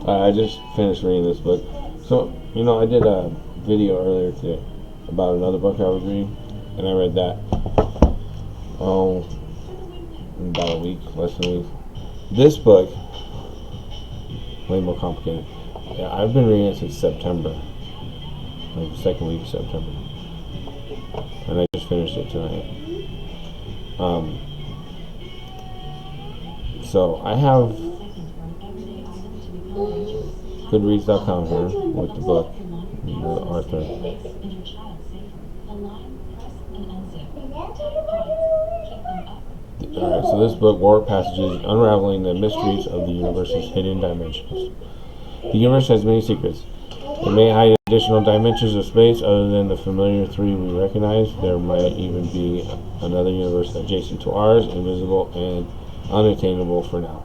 I just finished reading this book. So, I did a video earlier today about another book I was reading, and I read that. In about a week, less than a week. This book, way more complicated. Yeah, I've been reading it since September, like the second week of September, and I just finished it tonight. So I have Goodreads.com here with the book, the author. Alright, so this book, Warp Passages, Unraveling the Mysteries of the Universe's Hidden Dimensions. The universe has many secrets. It may hide additional dimensions of space other than the familiar three we recognize. There might even be another universe adjacent to ours, invisible and unattainable for now.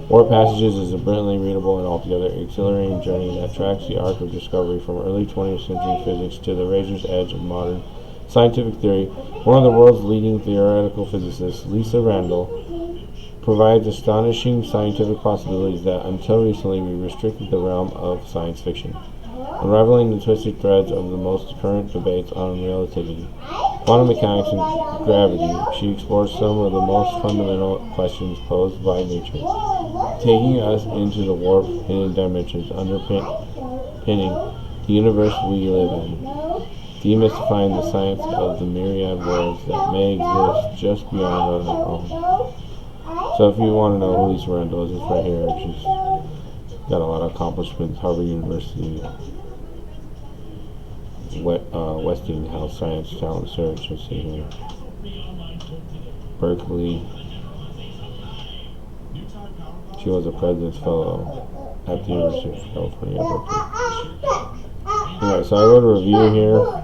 Warp Passages is a brilliantly readable and altogether exhilarating journey that tracks the arc of discovery from early 20th century physics to the razor's edge of modern scientific theory. One of the world's leading theoretical physicists, Lisa Randall, provides astonishing scientific possibilities that, until recently, we restricted the realm of science fiction. Unraveling the twisted threads of the most current debates on relativity, quantum mechanics, and gravity, she explores some of the most fundamental questions posed by nature, taking us into the warped, hidden dimensions underpinning the universe we live in, demystifying the science of the myriad worlds that may exist just beyond our own. So if you want to know who Lisa Randall is, it's right here. She's got a lot of accomplishments. Harvard University, Westinghouse Science Talent Search, let's see here. Berkeley. She was a President's Fellow at the University of California, Berkeley. Alright, so I wrote a review here.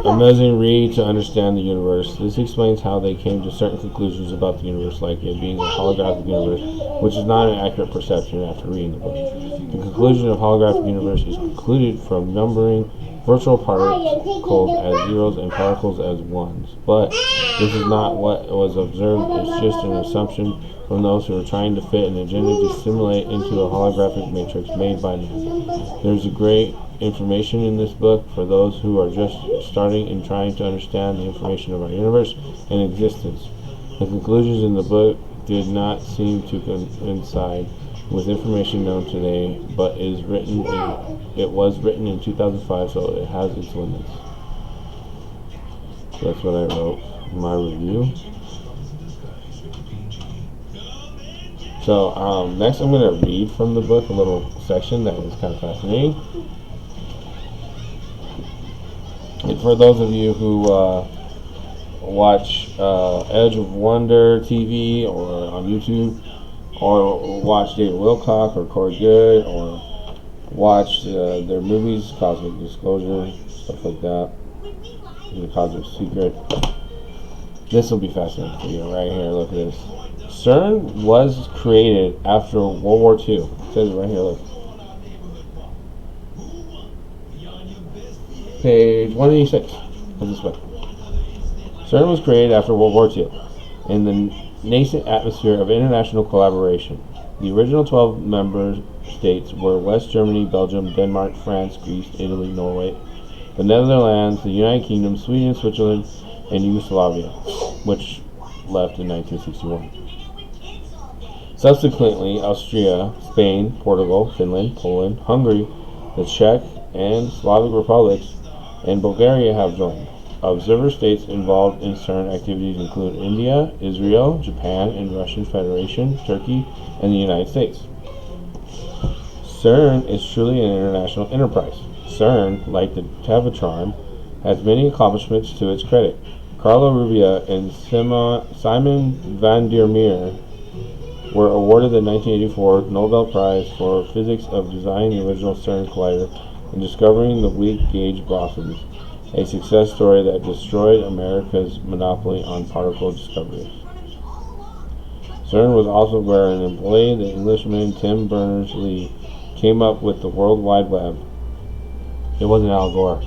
Amazing read to understand the universe. This explains how they came to certain conclusions about the universe, like it being a holographic universe, which is not an accurate perception after reading the book. The conclusion of holographic universe is concluded from numbering virtual particles as zeros and particles as ones. But this is not what was observed. It's just an assumption from those who are trying to fit an agenda to simulate into a holographic matrix made by man. There's a great information in this book for those who are just starting and trying to understand the information of our universe and existence. The conclusions in the book did not seem to coincide with information known today, but it was written in 2005, so it has its limits. So that's what I wrote in my review. So next I'm going to read from the book a little section that is kind of fascinating. And for those of you who watch Edge of Wonder TV or on YouTube, or watch David Wilcock or Corey Good, or watch their movies, Cosmic Disclosure, stuff like that, The Cosmic Secret, this will be fascinating for you right here. Look at this. CERN was created after World War II. It says it right here, look. Page 186 of this book. CERN was created after World War II in the nascent atmosphere of international collaboration. The original 12 member states were West Germany, Belgium, Denmark, France, Greece, Italy, Norway, the Netherlands, the United Kingdom, Sweden, Switzerland, and Yugoslavia, which left in 1961. Subsequently, Austria, Spain, Portugal, Finland, Poland, Hungary, the Czech and Slavic republics, and Bulgaria have joined. Observer states involved in CERN activities include India, Israel, Japan, and Russian Federation, Turkey, and the United States. CERN is truly an international enterprise. CERN, like the Tevatron, has many accomplishments to its credit. Carlo Rubbia and Simon van der Meer were awarded the 1984 Nobel Prize for Physics of designing the original CERN collider and discovering the weak gauge bosons, a success story that destroyed America's monopoly on particle discoveries. CERN was also where an employee, the Englishman Tim Berners-Lee, came up with the World Wide Web. It wasn't Al Gore.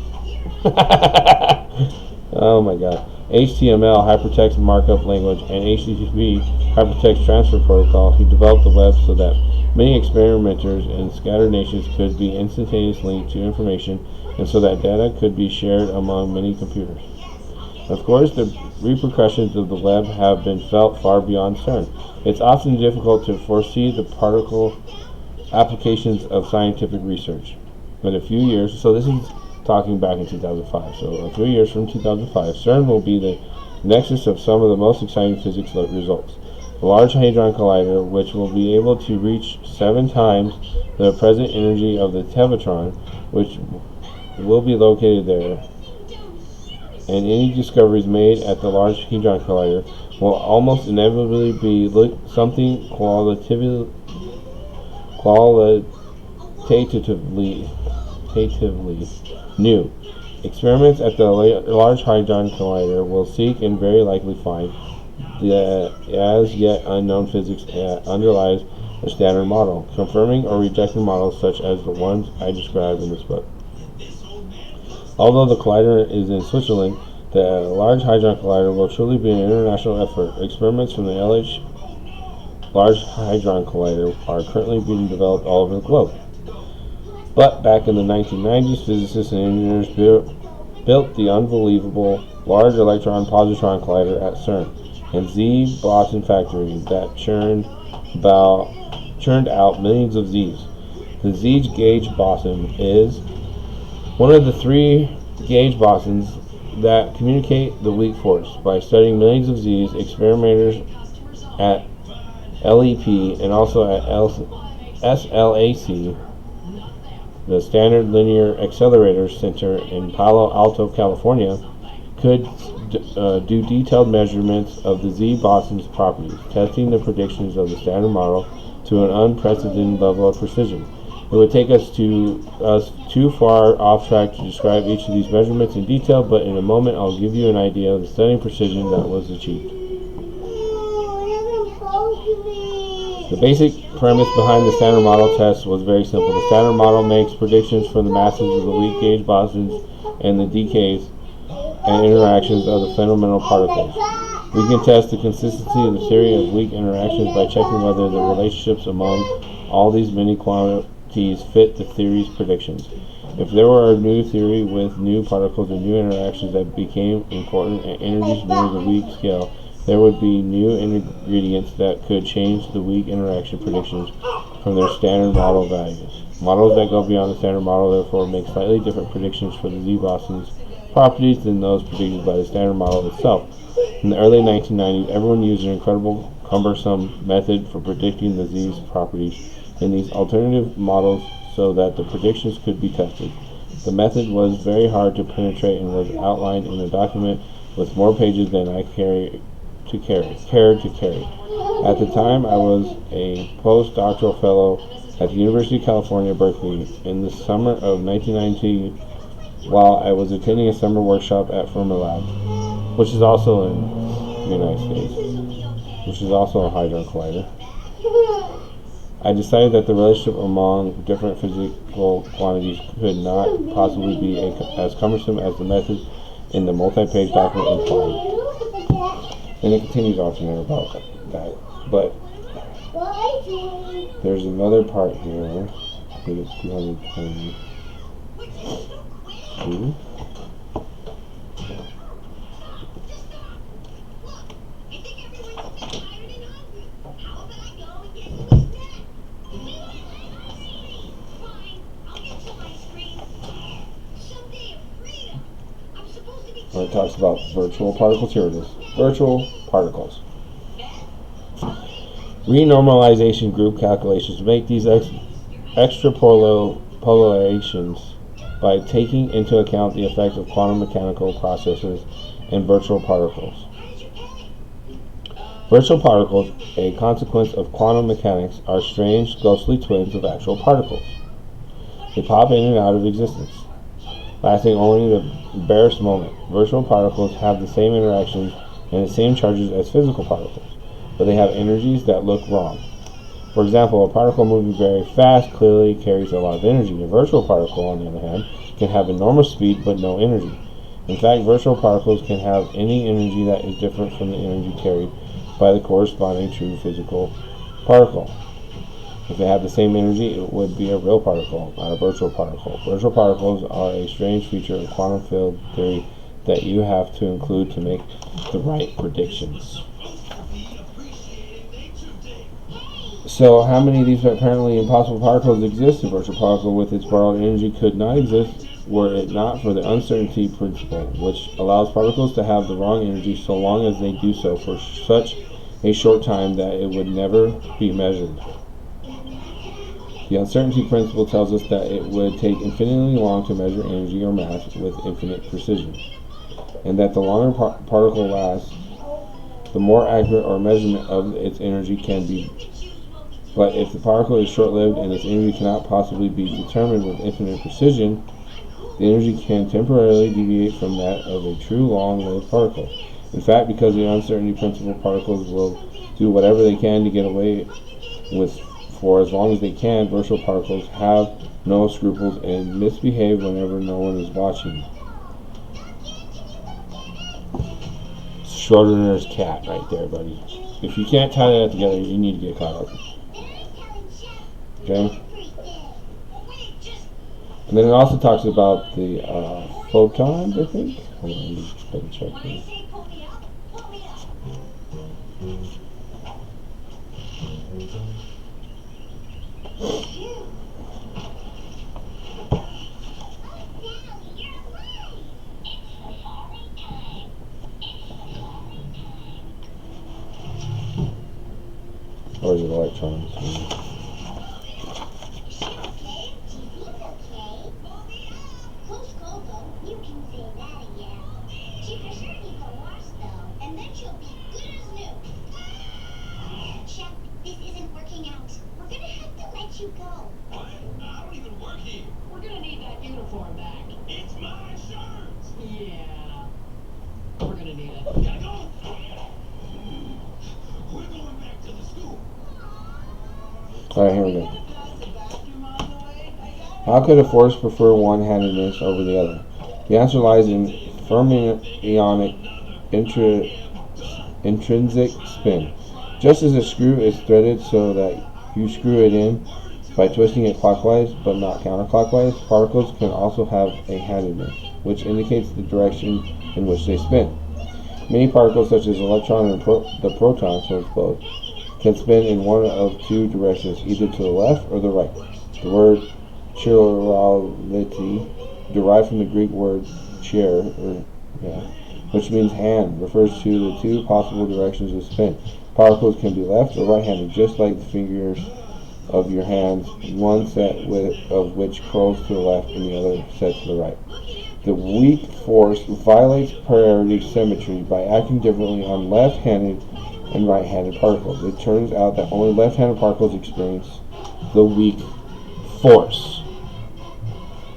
Oh my God. HTML hypertext markup language and HTTP hypertext transfer protocol, he developed the web so that many experimenters in scattered nations could be instantaneously linked to information and so that data could be shared among many computers. Of course, the repercussions of the web have been felt far beyond CERN. It's often difficult to foresee the practical applications of scientific research. But a few years, so this is talking back in 2005, so a few years from 2005, CERN will be the nexus of some of the most exciting physics results. The Large Hadron Collider, which will be able to reach 7 times the present energy of the Tevatron, which will be located there, and any discoveries made at the Large Hadron Collider will almost inevitably be something qualitatively new. Experiments at the Large Hadron Collider will seek and very likely find the as yet unknown physics that underlies the Standard Model, confirming or rejecting models such as the ones I described in this book. Although the collider is in Switzerland, the Large Hadron Collider will truly be an international effort. Experiments from the Large Hadron Collider are currently being developed all over the globe. But back in the 1990s, physicists and engineers built the unbelievable Large Electron Positron Collider at CERN and Z boson factory that churned out millions of Z's. The Z gauge boson is one of the 3 gauge bosons that communicate the weak force. By studying millions of Z's, experimenters at LEP and also at SLAC, the Standard Linear Accelerator Center in Palo Alto, California, could do detailed measurements of the Z boson's properties, testing the predictions of the Standard Model to an unprecedented level of precision. It would take us too far off track to describe each of these measurements in detail, but in a moment I'll give you an idea of the stunning precision that was achieved. The basic premise behind the Standard Model test was very simple. The Standard Model makes predictions for the masses of the weak gauge bosons and the decays and interactions of the fundamental particles. We can test the consistency of the theory of weak interactions by checking whether the relationships among all these many quantities fit the theory's predictions. If there were a new theory with new particles and new interactions that became important at energies near the weak scale, there would be new ingredients that could change the weak interaction predictions from their Standard Model values. Models that go beyond the Standard Model therefore make slightly different predictions for the Z boson's properties than those predicted by the Standard Model itself. In the early 1990s, everyone used an incredible, cumbersome method for predicting the Z's properties in these alternative models so that the predictions could be tested. The method was very hard to penetrate and was outlined in a document with more pages than I cared to carry. At the time, I was a postdoctoral fellow at the University of California, Berkeley. In the summer of 1990, while I was attending a summer workshop at Fermilab, which is also in the United States, which is also a Hadron Collider, I decided that the relationship among different physical quantities could not possibly be as cumbersome as the method in the multi-page document implied. And it continues on from there about that. But there's another part here. I think it's 222. Where it talks about virtual particles. Here it is. Virtual particles. Renormalization group calculations make these extrapolations by taking into account the effect of quantum mechanical processes and virtual particles. Virtual particles, a consequence of quantum mechanics, are strange, ghostly twins of actual particles. They pop in and out of existence, lasting only the barest moment. Virtual particles have the same interactions and the same charges as physical particles, but they have energies that look wrong. For example, a particle moving very fast clearly carries a lot of energy. A virtual particle, on the other hand, can have enormous speed but no energy. In fact, virtual particles can have any energy that is different from the energy carried by the corresponding true physical particle. If it had the same energy, it would be a real particle, not a virtual particle. Virtual particles are a strange feature of quantum field theory that you have to include to make the right predictions. So, how many of these apparently impossible particles exist? A virtual particle with its borrowed energy could not exist were it not for the uncertainty principle, which allows particles to have the wrong energy so long as they do so for such a short time that it would never be measured. The uncertainty principle tells us that it would take infinitely long to measure energy or mass with infinite precision, and that the longer particle lasts, the more accurate our measurement of its energy can be. But if the particle is short-lived and its energy cannot possibly be determined with infinite precision, the energy can temporarily deviate from that of a true long-lived particle. In fact, because of the uncertainty principle, particles will do whatever they can to get away with for as long as they can. Virtual particles have no scruples and misbehave whenever no one is watching. Schrodinger's cat right there, buddy. If you can't tie that together, you need to get caught up. Okay? And then it also talks about the photons, I think. Hold on, let me just double check here. Or is it electrons? Alright, here we go. How could a force prefer one-handedness over the other? The answer lies in fermionic intrinsic spin. Just as a screw is threaded so that you screw it in by twisting it clockwise but not counterclockwise, particles can also have a handedness, which indicates the direction in which they spin. Many particles, such as electron and the proton, so it's both, can spin in one of two directions, either to the left or the right. The word chirality, derived from the Greek word chair, which means hand, refers to the two possible directions of spin. Particles can be left or right-handed, just like the fingers of your hands, one set of which curls to the left and the other set to the right. The weak force violates parity symmetry by acting differently on left-handed and right-handed particles. It turns out that only left-handed particles experience the weak force.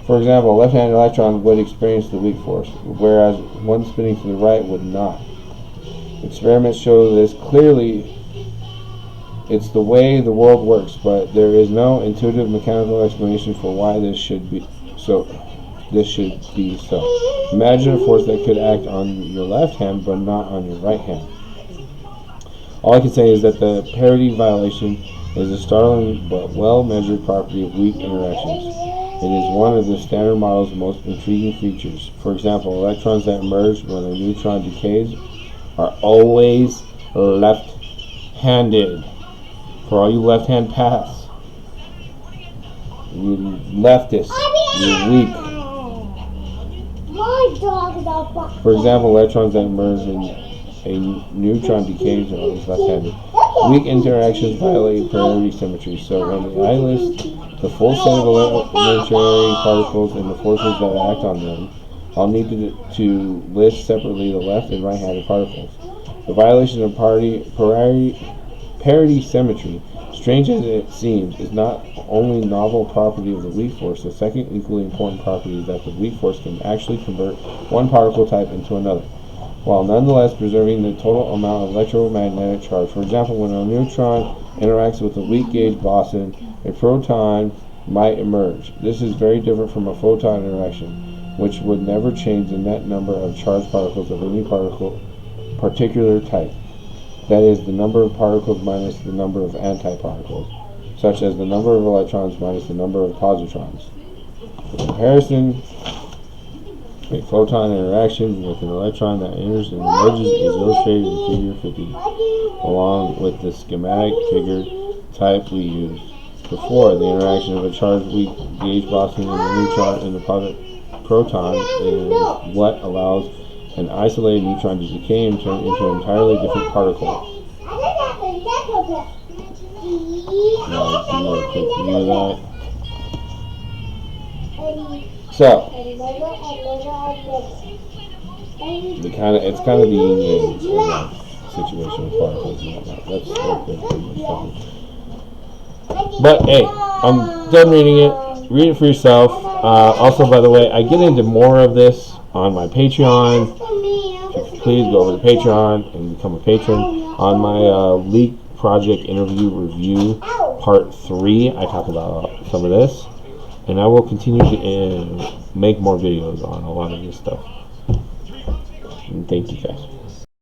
For example, a left-handed electron would experience the weak force, whereas one spinning to the right would not. Experiments show this clearly. It's the way the world works, but there is no intuitive mechanical explanation for why this should be so. Imagine a force that could act on your left hand but not on your right hand. All I can say is that the parity violation is a startling but well-measured property of weak interactions. It is one of the Standard Model's most intriguing features. For example, electrons that emerge when a neutron decays are always left-handed. For all you left-hand paths, you leftists, you're weak. For example, electrons that emerge when a neutron decays are always left-handed. Weak interactions violate parity symmetry, so when I list the full set of elementary particles and the forces that act on them, I'll need to list separately the left and right-handed particles. The violation of parity symmetry, strange as it seems, is not only novel property of the weak force. The second equally important property is that the weak force can actually convert one particle type into another, while nonetheless preserving the total amount of electromagnetic charge. For example, when a neutron interacts with a weak gauge boson, a proton might emerge. This is very different from a photon interaction. which would never change the net number of charged particles of any particular type. That is, the number of particles minus the number of antiparticles, such as the number of electrons minus the number of positrons. For comparison, a photon interaction with an electron that enters and emerges is illustrated in Figure 50, along with the schematic figure type we used before. The interaction of a charged weak gauge boson and the neutron and the proton is what allows an isolated neutron to decay and turn into an entirely different particle. Now, do a quick view of that. So, it's kind of the yin yang situation with particles and whatnot. That's pretty much fun. But hey, I'm done reading it. Read it for yourself. Also, by the way, I get into more of this on my Patreon. If you please go over to Patreon and become a patron. On my leak project interview review part 3, I talk about some of this. And I will continue to make more videos on a lot of this stuff. And thank you guys.